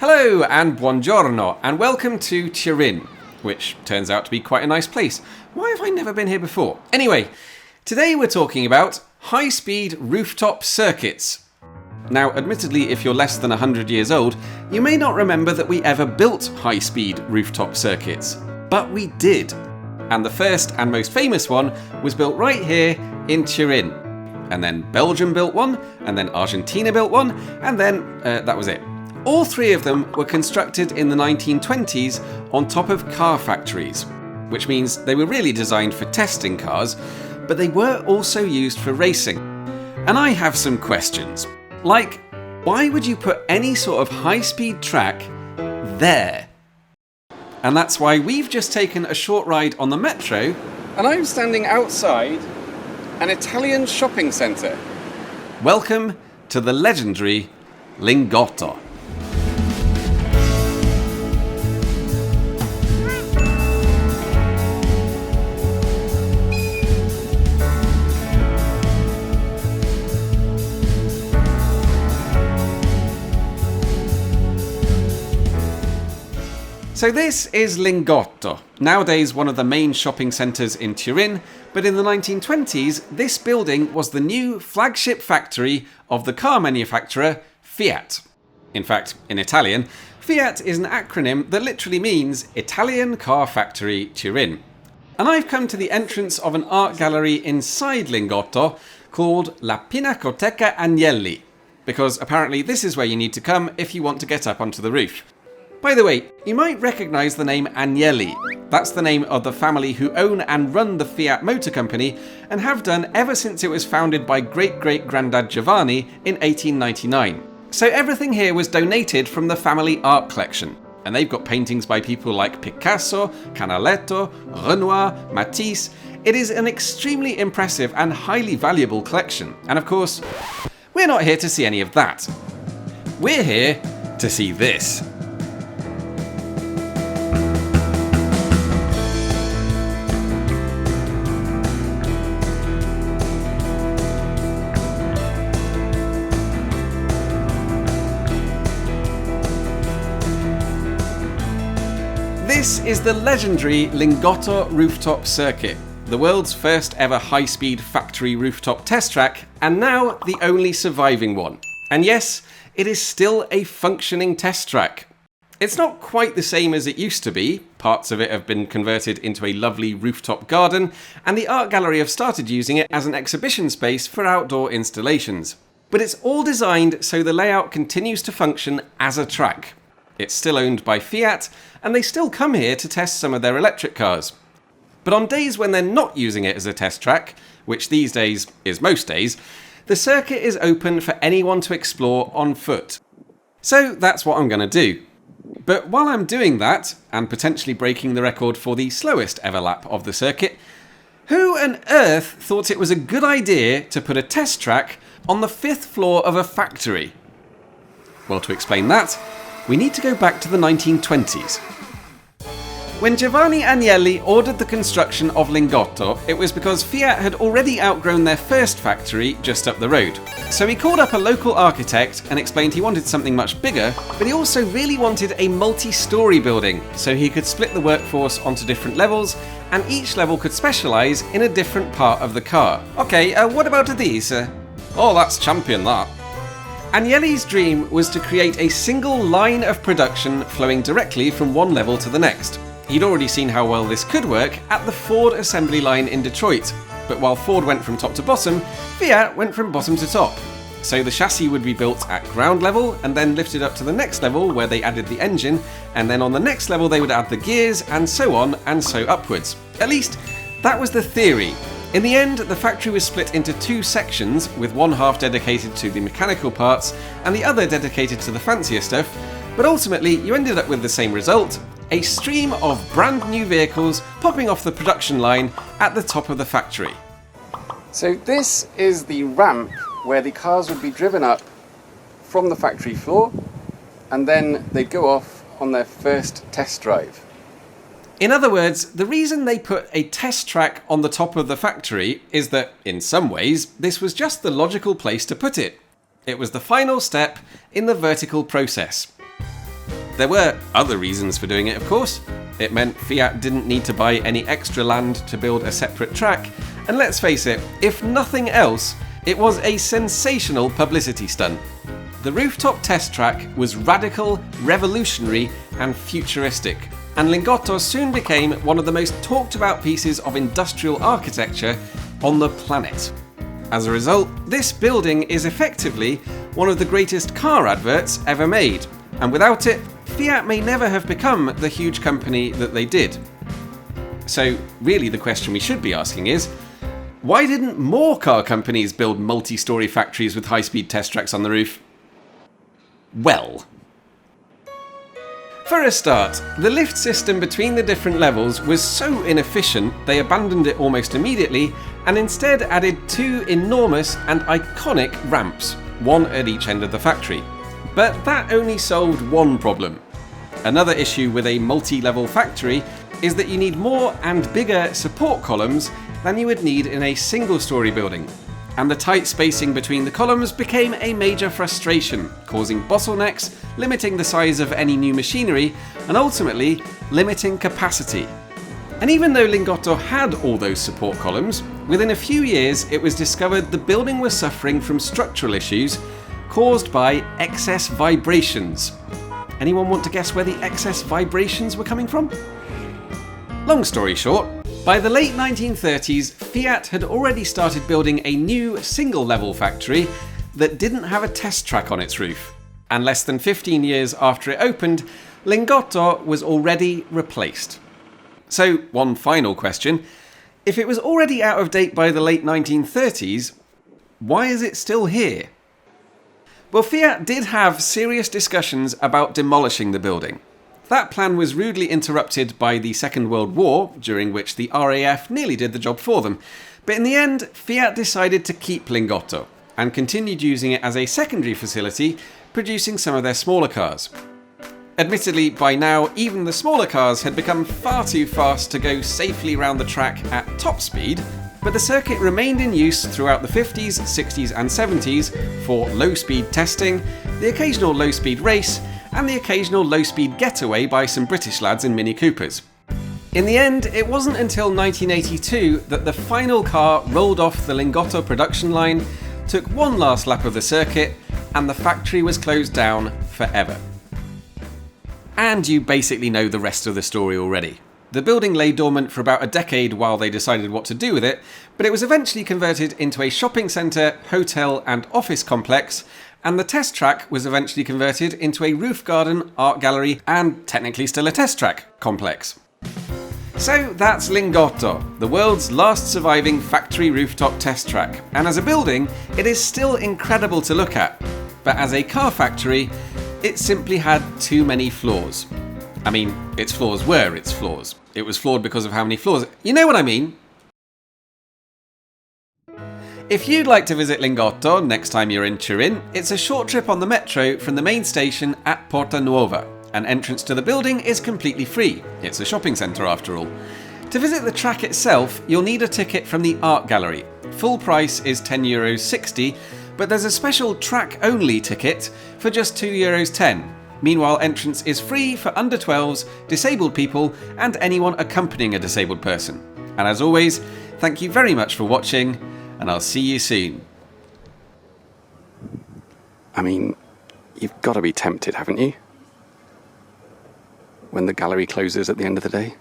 Hello and buongiorno and welcome to Turin, which turns out to be quite a nice place. Why have I never been here before? Anyway, today we're talking about high-speed rooftop circuits. Now, admittedly, if you're less than 100 years old, you may not remember that we ever built high-speed rooftop circuits. But we did. And the first and most famous one was built right here in Turin. And then Belgium built one, and then Argentina built one, and then that was it. All three of them were constructed in the 1920s on top of car factories, which means they were really designed for testing cars, but they were also used for racing. And I have some questions. Like, why would you put any sort of high-speed track there? And that's why we've just taken a short ride on the metro, and I'm standing outside an Italian shopping centre. Welcome to the legendary Lingotto. So this is Lingotto, nowadays one of the main shopping centres in Turin, but in the 1920s this building was the new flagship factory of the car manufacturer Fiat. In fact, in Italian, Fiat is an acronym that literally means Italian Car Factory Turin. And I've come to the entrance of an art gallery inside Lingotto called La Pinacoteca Agnelli, because apparently this is where you need to come if you want to get up onto the roof. By the way, you might recognise the name Agnelli. That's the name of the family who own and run the Fiat Motor Company and have done ever since it was founded by great-great-granddad Giovanni in 1899. So everything here was donated from the family art collection. And they've got paintings by people like Picasso, Canaletto, Renoir, Matisse. It is an extremely impressive and highly valuable collection. And of course, we're not here to see any of that. We're here to see this. This is the legendary Lingotto rooftop circuit, the world's first ever high-speed factory rooftop test track, and now the only surviving one. And yes, it is still a functioning test track. It's not quite the same as it used to be. Parts of it have been converted into a lovely rooftop garden, and the art gallery have started using it as an exhibition space for outdoor installations. But it's all designed so the layout continues to function as a track. It's still owned by Fiat, and they still come here to test some of their electric cars. But on days when they're not using it as a test track, which these days is most days, the circuit is open for anyone to explore on foot. So that's what I'm going to do. But while I'm doing that, and potentially breaking the record for the slowest ever lap of the circuit, who on earth thought it was a good idea to put a test track on the 5th floor of a factory? Well, to explain that, we need to go back to the 1920s. When Giovanni Agnelli ordered the construction of Lingotto, it was because Fiat had already outgrown their first factory just up the road. So he called up a local architect and explained he wanted something much bigger, but he also really wanted a multi-storey building, so he could split the workforce onto different levels, and each level could specialise in a different part of the car. Okay, what about these? Oh, that's champion, that. Agnelli's dream was to create a single line of production flowing directly from one level to the next. He'd already seen how well this could work at the Ford assembly line in Detroit, but while Ford went from top to bottom, Fiat went from bottom to top. So the chassis would be built at ground level and then lifted up to the next level where they added the engine, and then on the next level they would add the gears, and so on and so upwards. At least, that was the theory. In the end, the factory was split into two sections, with one half dedicated to the mechanical parts and the other dedicated to the fancier stuff, but ultimately you ended up with the same result: a stream of brand new vehicles popping off the production line at the top of the factory. So this is the ramp where the cars would be driven up from the factory floor, and then they'd go off on their first test drive. In other words, the reason they put a test track on the top of the factory is that, in some ways, this was just the logical place to put it. It was the final step in the vertical process. There were other reasons for doing it, of course. It meant Fiat didn't need to buy any extra land to build a separate track, and let's face it, if nothing else, it was a sensational publicity stunt. The rooftop test track was radical, revolutionary, and futuristic, and Lingotto soon became one of the most talked about pieces of industrial architecture on the planet. As a result, this building is effectively one of the greatest car adverts ever made, and without it, Fiat may never have become the huge company that they did. So really the question we should be asking is, why didn't more car companies build multi-storey factories with high-speed test tracks on the roof? Well, for a start, the lift system between the different levels was so inefficient they abandoned it almost immediately and instead added two enormous and iconic ramps, one at each end of the factory. But that only solved one problem. Another issue with a multi-level factory is that you need more and bigger support columns than you would need in a single-storey building. And the tight spacing between the columns became a major frustration, causing bottlenecks, limiting the size of any new machinery, and ultimately limiting capacity. And even though Lingotto had all those support columns, within a few years it was discovered the building was suffering from structural issues caused by excess vibrations. Anyone want to guess where the excess vibrations were coming from? Long story short, by the late 1930s, Fiat had already started building a new single-level factory that didn't have a test track on its roof. And less than 15 years after it opened, Lingotto was already replaced. So, one final question. If it was already out of date by the late 1930s, why is it still here? Well, Fiat did have serious discussions about demolishing the building. That plan was rudely interrupted by the Second World War, during which the RAF nearly did the job for them. But in the end, Fiat decided to keep Lingotto and continued using it as a secondary facility, producing some of their smaller cars. Admittedly, by now, even the smaller cars had become far too fast to go safely round the track at top speed, but the circuit remained in use throughout the 50s, 60s and 70s for low-speed testing, the occasional low-speed race, and the occasional low-speed getaway by some British lads in Mini Coopers. In the end, it wasn't until 1982 that the final car rolled off the Lingotto production line, took one last lap of the circuit, and the factory was closed down forever. And you basically know the rest of the story already. The building lay dormant for about a decade while they decided what to do with it, but it was eventually converted into a shopping centre, hotel and office complex, and the test track was eventually converted into a roof garden, art gallery, and technically still a test track complex. So that's Lingotto, the world's last surviving factory rooftop test track, and as a building, it is still incredible to look at, but as a car factory, it simply had too many flaws. I mean, its flaws were its flaws. It was flawed because of how many flaws. You know what I mean? If you'd like to visit Lingotto next time you're in Turin, it's a short trip on the metro from the main station at Porta Nuova. An entrance to the building is completely free. It's a shopping centre after all. To visit the track itself, you'll need a ticket from the art gallery. Full price is €10.60, but there's a special track-only ticket for just €2.10. Meanwhile, entrance is free for under 12s, disabled people, and anyone accompanying a disabled person. And as always, thank you very much for watching, and I'll see you soon. I mean, you've got to be tempted, haven't you? When the gallery closes at the end of the day.